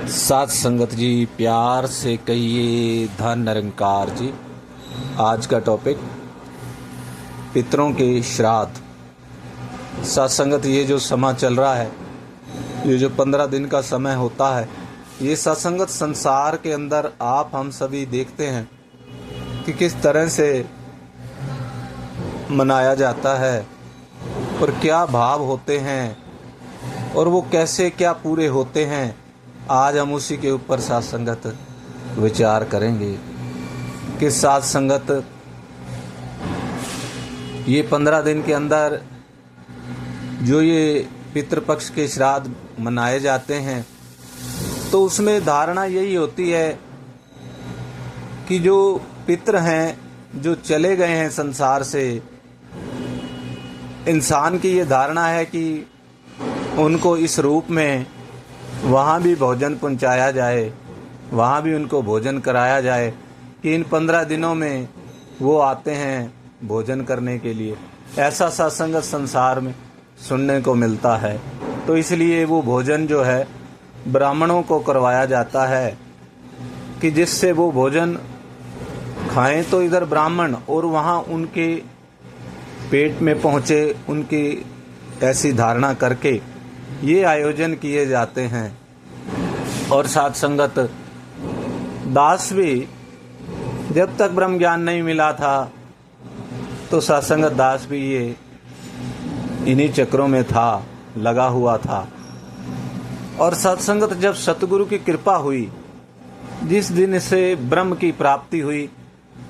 साथ संगत जी, प्यार से कहिए धन निरंकार जी। आज का टॉपिक पितरों के श्राद्ध। साथ संगत, ये जो समय चल रहा है, ये जो 15 दिन का समय होता है, ये साथ संगत संसार के अंदर आप हम सभी देखते हैं कि किस तरह से मनाया जाता है और क्या भाव होते हैं और वो कैसे क्या पूरे होते हैं। आज हम उसी के ऊपर साथ संगत विचार करेंगे कि साथ संगत ये 15 दिन के अंदर जो ये पितृपक्ष के श्राद्ध मनाए जाते हैं, तो उसमें धारणा यही होती है कि जो पितृ हैं, जो चले गए हैं संसार से, इंसान की ये धारणा है कि उनको इस रूप में वहाँ भी भोजन पहुँचाया जाए, वहाँ भी उनको भोजन कराया जाए कि इन 15 दिनों में वो आते हैं भोजन करने के लिए। ऐसा सत्संगत संसार में सुनने को मिलता है। तो इसलिए वो भोजन जो है ब्राह्मणों को करवाया जाता है कि जिससे वो भोजन खाएं तो इधर ब्राह्मण और वहाँ उनके पेट में पहुँचे, उनकी ऐसी धारणा करके ये आयोजन किए जाते हैं। और साथ संगत दास भी जब तक ब्रह्म ज्ञान नहीं मिला था, तो साथ संगत दास भी ये इन्हीं चक्रों में था, लगा हुआ था। और साथ संगत जब सतगुरु की कृपा हुई, जिस दिन से ब्रह्म की प्राप्ति हुई,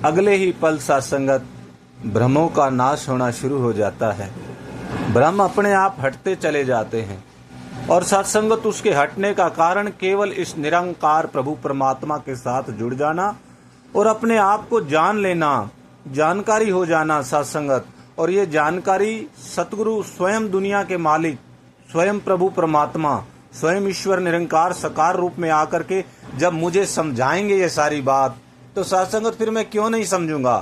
अगले ही पल साथ संगत भ्रमों का नाश होना शुरू हो जाता है। ब्रह्म अपने आप हटते चले जाते हैं। और सत्संगत उसके हटने का कारण केवल इस निरंकार प्रभु परमात्मा के साथ जुड़ जाना और अपने आप को जान लेना, जानकारी हो जाना सत्संगत। और ये जानकारी सतगुरु स्वयं दुनिया के मालिक, स्वयं प्रभु परमात्मा, स्वयं ईश्वर निरंकार साकार रूप में आकर के जब मुझे समझाएंगे ये सारी बात, तो सत्संगत फिर मैं क्यों नहीं समझूंगा,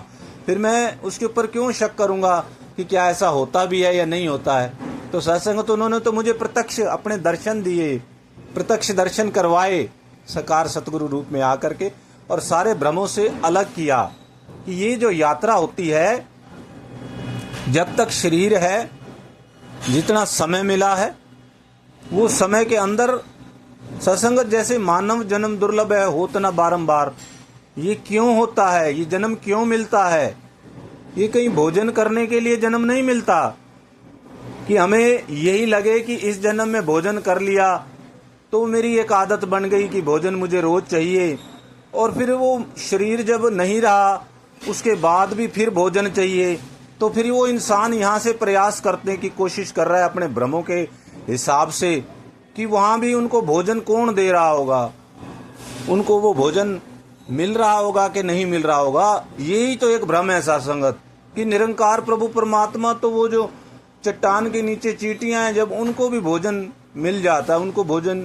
फिर मैं उसके ऊपर क्यों शक करूंगा कि क्या ऐसा होता भी है या नहीं होता है। तो सत्संगत उन्होंने तो मुझे प्रत्यक्ष अपने दर्शन दिए, प्रत्यक्ष दर्शन करवाए साकार सतगुरु रूप में आकर के, और सारे भ्रमों से अलग किया कि ये जो यात्रा होती है, जब तक शरीर है, जितना समय मिला है, वो समय के अंदर सत्संगत जैसे मानव जन्म दुर्लभ है, होता ना बारंबार। ये क्यों होता है, ये जन्म क्यों मिलता है? ये कहीं भोजन करने के लिए जन्म नहीं मिलता कि हमें यही लगे कि इस जन्म में भोजन कर लिया तो मेरी एक आदत बन गई कि भोजन मुझे रोज चाहिए, और फिर वो शरीर जब नहीं रहा उसके बाद भी फिर भोजन चाहिए। तो फिर वो इंसान यहाँ से प्रयास करने की कोशिश कर रहा है अपने भ्रमों के हिसाब से कि वहाँ भी उनको भोजन कौन दे रहा होगा, उनको वो भोजन मिल रहा होगा कि नहीं मिल रहा होगा। यही तो एक भ्रम है सत्संगत कि निरंकार प्रभु परमात्मा तो वो जो चट्टान के नीचे चींटियां हैं, जब उनको भी भोजन मिल जाता है, उनको भोजन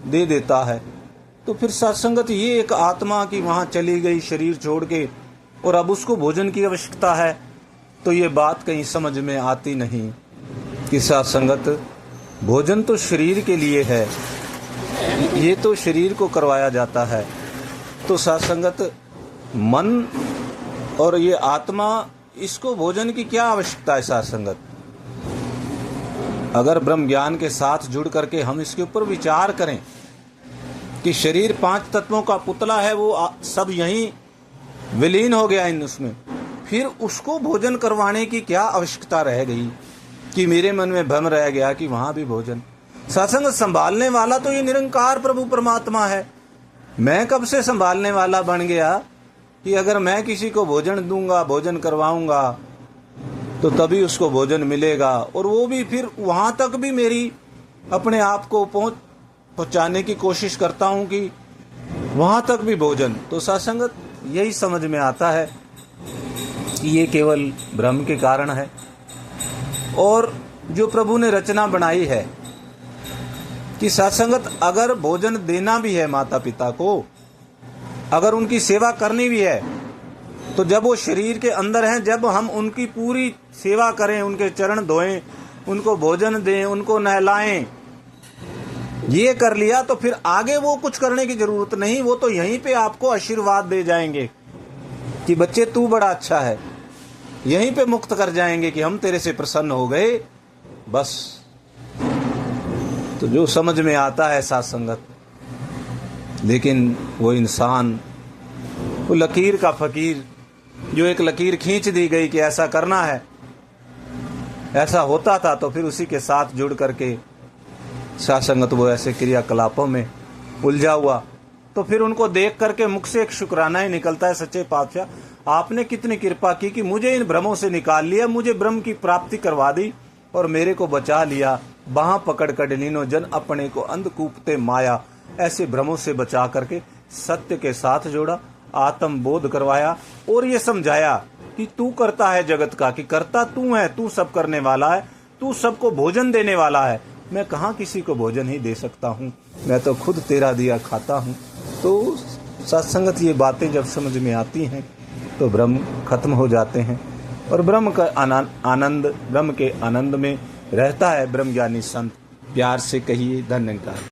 दे देता है। तो फिर सत्संगत ये एक आत्मा की वहाँ चली गई शरीर छोड़ के, और अब उसको भोजन की आवश्यकता है। तो ये बात कहीं समझ में आती नहीं कि सत्संगत भोजन तो शरीर के लिए है, ये तो शरीर को करवाया जाता है। तो सत्संगत मन और ये आत्मा, इसको भोजन की क्या आवश्यकता है सत्संगत? अगर ब्रह्म ज्ञान के साथ जुड़ करके हम इसके ऊपर विचार करें कि शरीर 5 तत्वों का पुतला है, वो सब यहीं विलीन हो गया इन उसमें, फिर उसको भोजन करवाने की क्या आवश्यकता रह गई कि मेरे मन में भ्रम रह गया कि वहाँ भी भोजन। सत्संग संभालने वाला तो ये निरंकार प्रभु परमात्मा है। मैं कब से संभालने वाला बन गया कि अगर मैं किसी को भोजन दूंगा, भोजन करवाऊंगा, तो तभी उसको भोजन मिलेगा, और वो भी फिर वहाँ तक भी मेरी अपने आप को पहुँचाने की कोशिश करता हूँ कि वहाँ तक भी भोजन। तो सत्संगत यही समझ में आता है कि ये केवल भ्रम के कारण है। और जो प्रभु ने रचना बनाई है कि सत्संगत अगर भोजन देना भी है माता पिता को, अगर उनकी सेवा करनी भी है, तो जब वो शरीर के अंदर हैं, जब हम उनकी पूरी सेवा करें, उनके चरण धोएं, उनको भोजन दें, उनको नहलाएं, ये कर लिया तो फिर आगे वो कुछ करने की जरूरत नहीं, वो तो यहीं पे आपको आशीर्वाद दे जाएंगे कि बच्चे तू बड़ा अच्छा है, यहीं पे मुक्त कर जाएंगे कि हम तेरे से प्रसन्न हो गए बस। तो जो समझ में आता है साथ संगत, लेकिन वो इंसान, वो लकीर का फकीर, जो एक लकीर खींच दी गई कि ऐसा करना है, ऐसा होता था, तो फिर उसी के साथ जुड़ करके साथ संगत वो ऐसे क्रियाकलापों में उलझा हुआ, तो फिर उनको देख करके मुख से एक शुक्राना ही निकलता है, सच्चे पातशाह आपने कितनी कृपा की कि मुझे इन भ्रमों से निकाल लिया, मुझे ब्रह्म की प्राप्ति करवा दी और मेरे को बचा लिया। बाह पकड़ कर लीनो जन अपने को अंधकूपते माया, ऐसे भ्रमों से बचा करके सत्य के साथ जोड़ा, आत्म बोध करवाया और ये समझाया कि तू करता है जगत का, कि करता तू है, तू सब करने वाला है, तू सबको भोजन देने वाला है। मैं कहाँ किसी को भोजन ही दे सकता हूँ, मैं तो खुद तेरा दिया खाता हूँ। तो सत्संगत ये बातें जब समझ में आती हैं तो भ्रम खत्म हो जाते हैं और ब्रह्म का आनंद, ब्रह्म के आनंद में रहता है ब्रह्मज्ञानी संत। प्यार से कहिए धन्यवाद।